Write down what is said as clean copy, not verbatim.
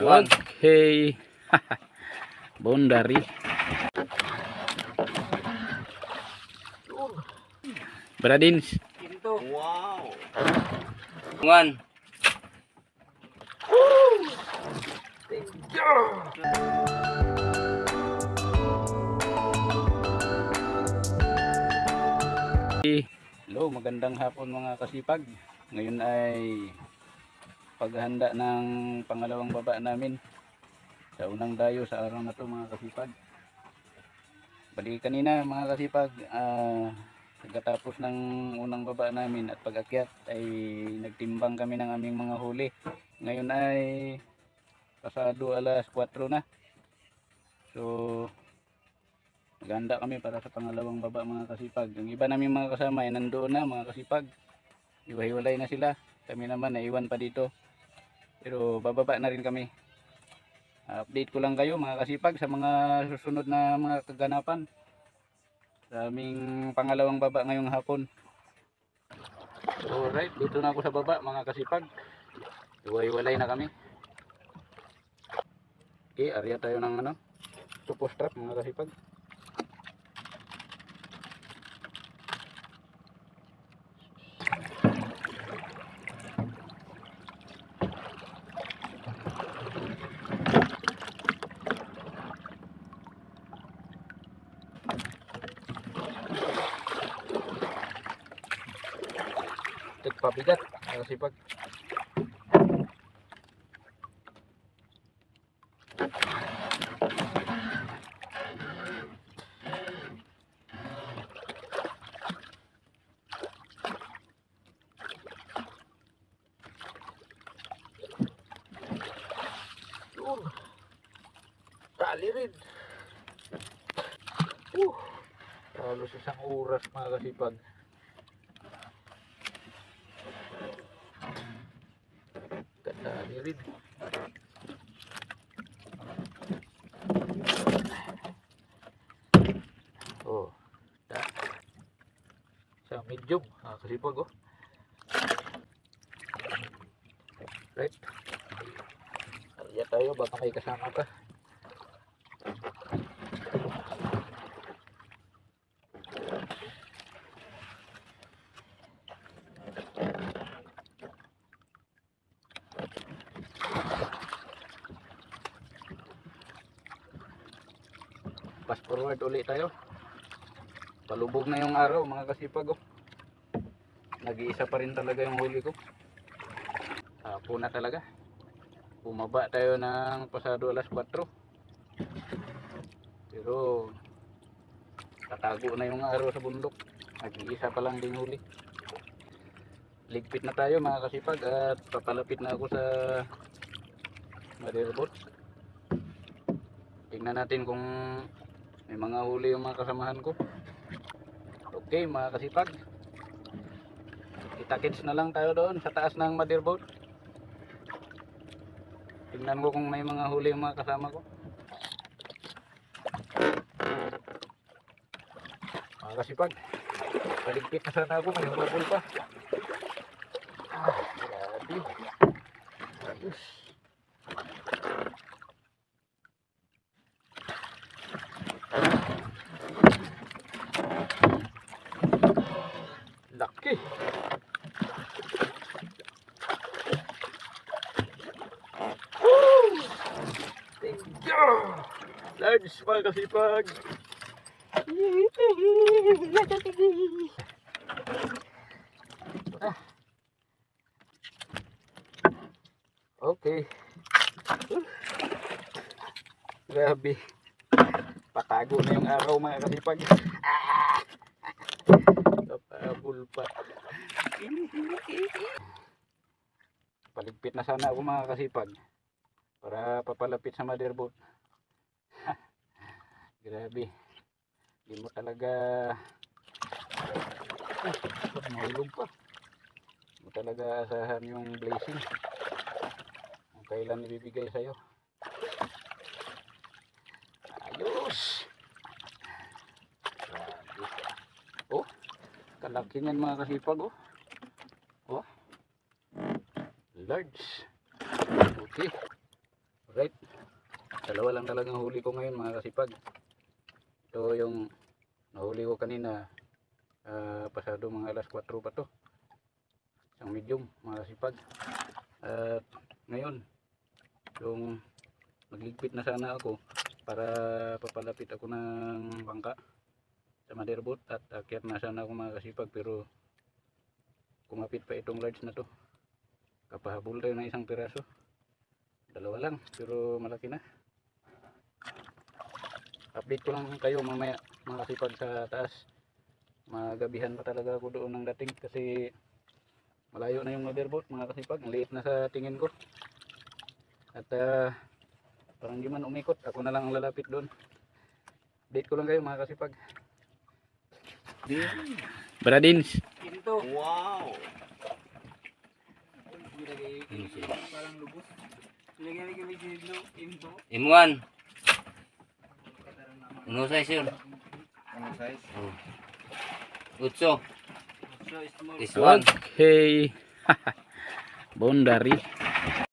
Okay. Boundary. Bradins. Wow. One. Hello, magandang hapon mga kasipag. Ngayon ay paghahanda ng pangalawang baba namin sa unang dayo sa araw na to mga kasipag. Bali kanina mga kasipag, pagkatapos ng unang baba namin at pag-akyat ay nagtimbang kami ng aming mga huli. Ngayon ay pasado alas 4 na. So maghanda kami para sa pangalawang baba mga kasipag. Yung iba namin mga kasama ay nandoon na mga kasipag. Iwahiwalay na sila. Kami naman naiwan pa dito. Pero bababa na rin kami. Update ko lang kayo mga kasipag sa mga susunod na mga kaganapan sa aming pangalawang baba ngayong hapon. So right, dito na ako sa baba mga kasipag. Iwahiwalay na kami. Okay, area tayo ng tupo strap mga kasipag. Pabigat mga kasipag. Tali rin. Halos isang oras mga kasipag. Tali rin. Oh, sa medium mga kasipag oh. Right. Kaya tayo baka may kasama ka. Fast forward ulit tayo. Palubog na yung araw mga kasipag oh. Nag-iisa pa rin talaga yung huli ko. Hapon na talaga. Bumaba tayo ng pasado alas 4. Pero tatago na yung araw sa bundok. Nag-iisa pa lang din huli. Ligpit na tayo mga kasipag at papalapit na ako sa motherboard. Tingnan natin kung may mga huli yung mga kasamahan ko. Okay mga kasipag, kita-kits na lang tayo doon sa taas ng motherboard. Tingnan ko kung may mga huli yung mga kasama ko. Mga kasipag, paligpit na sana ako, may humabol pa. Grabe. Ayos. Laki. Large mga kasipag. Okay. Grabe. Patago na yung araw mga kasipag. Napabul pa. Paligpit na sana ako mga kasipag para papalapit sa motherboard. Grabe. Hindi mo talaga mahulog pa. Hindi mo talaga asahan yung blazing. Kung kailan ibibigay sa'yo. Ayos. Grabe. Oh, kalaki niyan mga kasipag oh. Oh. Large. Okay. Alright. Dalawa lang talagang huli ko ngayon mga kasipag. Ito yung nahuli ko kanina. Pasado mga alas 4 pa to. Isang medium mga kasipag. At ngayon, yung magligpit na sana ako para papalapit ako ng bangka sa motherboard at akyat na sana ako mga kasipag, pero kumapit pa itong large na to. Kapahabol tayo ng isang piraso. Dalawa lang pero malaki na. Update ko lang kayo mamaya mga kasipag sa taas. Magabihan pa talaga ako doon ng dating kasi malayo na yung motherboard mga kasipag. Ang liit na sa tingin ko. At parang di man umikot. Ako na lang ang lalapit doon. Update ko lang kayo mga kasipag. Bradins. Ito. Wow. Parang lubos. Ilagay kami dito, into. M1. Ano size yun? Ano size? Oh. Utso. So, small. This one. Okay. Boundary.